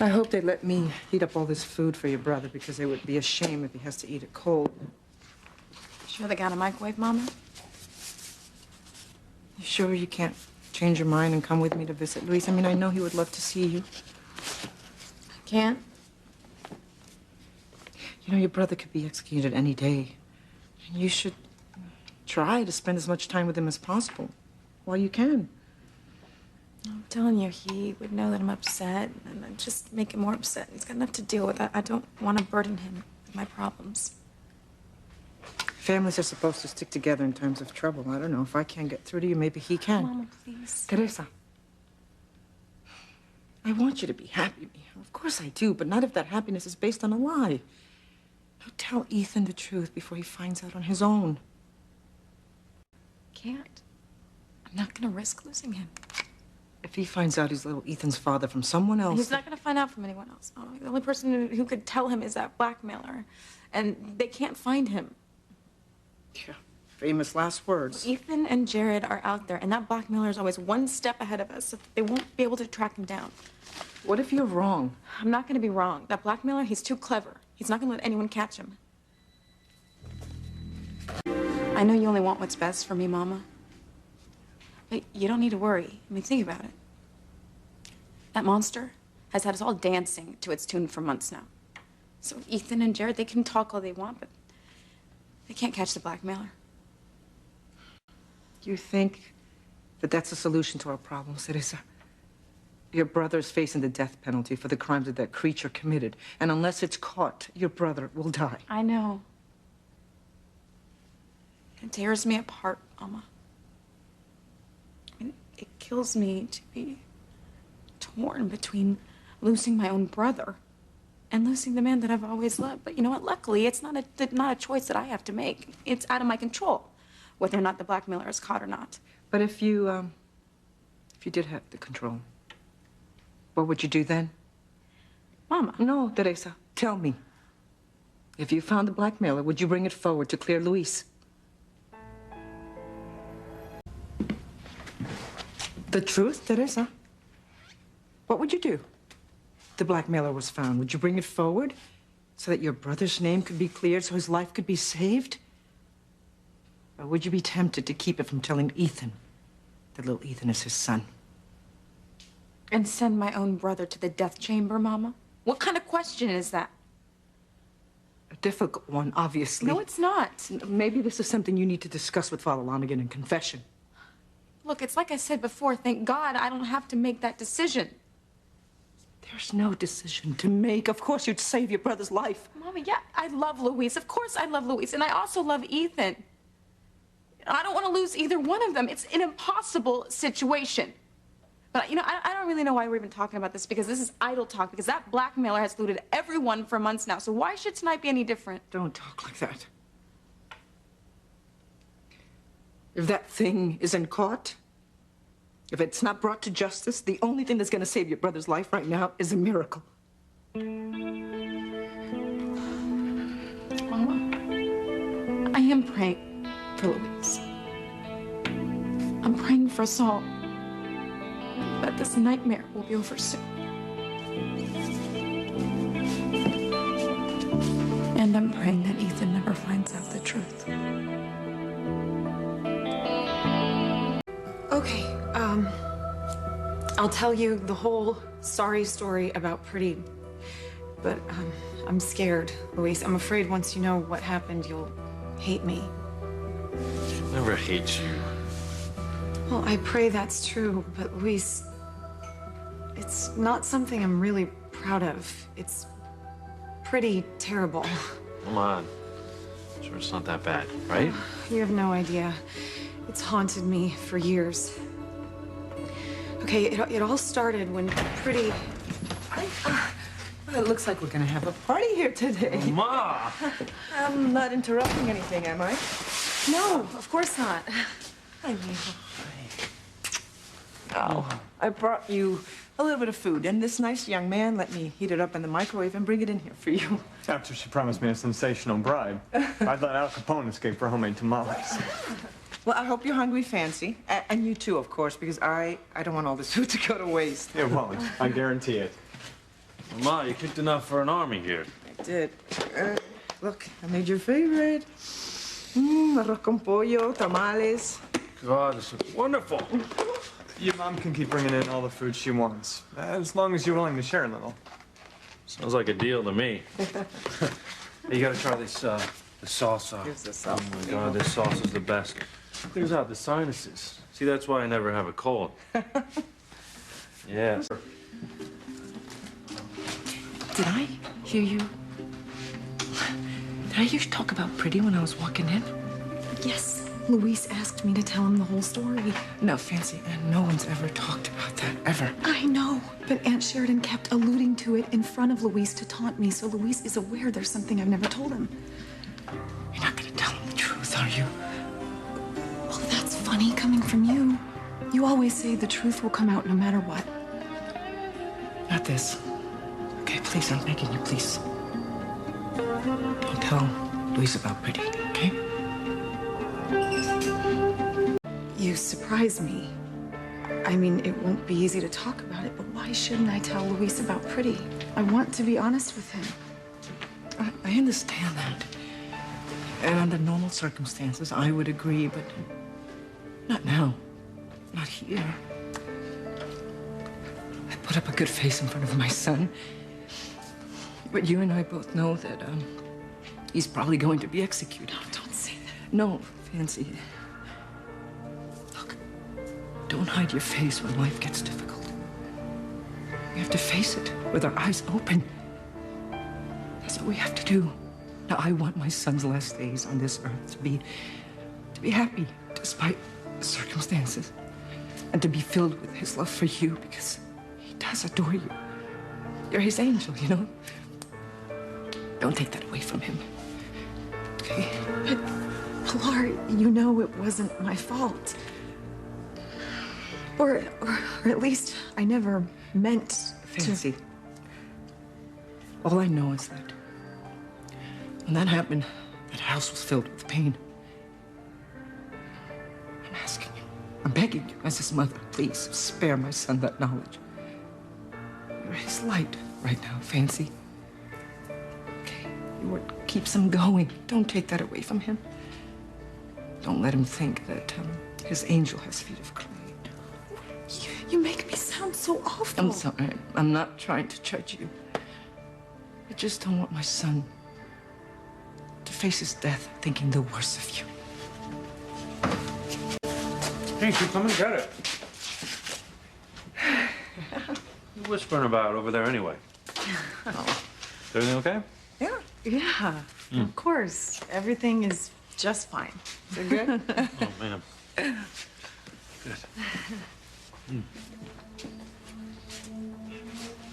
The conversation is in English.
I hope they let me heat up all this food for your brother, because it would be a shame if he has to eat it cold. Sure they got a microwave, Mama? You sure you can't change your mind and come with me to visit Luis? I mean, I know he would love to see you. I can't. You know, your brother could be executed any day. And you should try to spend as much time with him as possible while you can. I'm telling you, he would know that I'm upset, and I'd just make him more upset. He's got enough to deal with. I don't want to burden him with my problems. Families are supposed to stick together in times of trouble. I don't know. If I can't get through to you, maybe he can. Mama, please. Teresa, I want you to be happy. Of course I do, but not if that happiness is based on a lie. Now tell Ethan the truth before he finds out on his own. Can't. I'm not going to risk losing him. If he finds out he's little Ethan's father from someone else... He's not going to find out from anyone else. Mama. The only person who could tell him is that blackmailer. And they can't find him. Yeah, famous last words. Ethan and Jared are out there, and that blackmailer is always one step ahead of us. So they won't be able to track him down. What if you're wrong? I'm not going to be wrong. That blackmailer, he's too clever. He's not going to let anyone catch him. I know you only want what's best for me, Mama. But you don't need to worry. I mean, think about it. That monster has had us all dancing to its tune for months now. So Ethan and Jared, they can talk all they want, but they can't catch the blackmailer. You think that that's a solution to our problems, Teresa? Your brother's facing the death penalty for the crimes that that creature committed. And unless it's caught, your brother will die. I know. It tears me apart, Mama. It kills me to be torn between losing my own brother and losing the man that I've always loved. But you know what? Luckily, it's not a choice that I have to make. It's out of my control, whether or not the blackmailer is caught or not. But if you did have the control, what would you do then? Mama. No, Teresa, tell me. If you found the blackmailer, would you bring it forward to clear Luis? The truth, Teresa. What would you do? The blackmailer was found. Would you bring it forward so that your brother's name could be cleared, so his life could be saved? Or would you be tempted to keep it from telling Ethan that little Ethan is his son? And send my own brother to the death chamber, Mama? What kind of question is that? A difficult one, obviously. No, it's not. Maybe this is something you need to discuss with Father Lonigan in confession. Look, it's like I said before, thank God I don't have to make that decision. There's no decision to make. Of course you'd save your brother's life. Mama, yeah, I love Luis. Of course I love Luis. And I also love Ethan. I don't want to lose either one of them. It's an impossible situation. But, you know, I don't really know why we're even talking about this, because this is idle talk, because that blackmailer has looted everyone for months now. So why should tonight be any different? Don't talk like that. If that thing isn't caught, if it's not brought to justice, the only thing that's going to save your brother's life right now is a miracle. Mama, I am praying for Luis. I'm praying for us all. That this nightmare will be over soon. And I'm praying that Ethan never finds out the truth. Okay, I'll tell you the whole sorry story about Pretty, but I'm scared, Luis. I'm afraid once you know what happened, you'll hate me. I'll never hate you. Well, I pray that's true, but Luis, it's not something I'm really proud of. It's pretty terrible. Come on. I'm sure it's not that bad, right? You have no idea. It's haunted me for years. Okay, it all started when Pretty... Well, it looks like we're going to have a party here today. Ma! I'm not interrupting anything, am I? No, of course not. Hi, Mabel. Oh, I brought you a little bit of food, and this nice young man let me heat it up in the microwave and bring it in here for you. After she promised me a sensational bribe, I'd let Al Capone escape for homemade tamales. Well, I hope you're hungry, Fancy. And you too, of course, because I don't want all this food to go to waste. It won't. I guarantee it. Ma, you cooked enough for an army here. I did. Look, I made your favorite. Arroz con pollo, tamales. God, this is wonderful. Your mom can keep bringing in all the food she wants, as long as you're willing to share a little. Sounds like a deal to me. Hey, you gotta try this, the salsa. Here's the sauce. Oh my God, this sauce is the best. Clears out the sinuses. See, that's why I never have a cold. Yes. Did I hear you? Did I hear you talk about Pretty when I was walking in? Yes, Luis asked me to tell him the whole story. No, Fancy, and no one's ever talked about that, ever. I know, but Aunt Sheridan kept alluding to it in front of Luis to taunt me, so Luis is aware there's something I've never told him. You're not gonna tell him the truth, are you? Well, that's funny coming from you. You always say the truth will come out no matter what. Not this. Okay, please, I'm begging you, please. Don't tell Luis about Pretty, okay? You surprise me. I mean, it won't be easy to talk about it, but why shouldn't I tell Luis about Pretty? I want to be honest with him. I understand that. And under normal circumstances, I would agree, but not now. Not here. I put up a good face in front of my son. But you and I both know that, he's probably going to be executed. No, don't say that. No, Fancy. Look, don't hide your face when life gets difficult. We have to face it with our eyes open. That's what we have to do. Now, I want my son's last days on this earth to be happy, despite the circumstances, and to be filled with his love for you, because he does adore you. You're his angel, you know? Don't take that away from him. Okay? But, Pilar, you know it wasn't my fault. Or at least I never meant Fancy. All I know is that when that happened, that house was filled with pain. I'm asking you, I'm begging you, as his mother, please spare my son that knowledge. You're his light right now, Fancy. Okay, you're what keeps him going. Don't take that away from him. Don't let him think that his angel has feet of clay. You make me sound so awful. I'm sorry. I'm not trying to judge you. I just don't want my son to face his death thinking the worst of you. Hey, come and get it. What are you whispering about over there anyway? Oh. Is everything okay? Yeah, of course. Everything is just fine. Is it good? Oh, man. Good.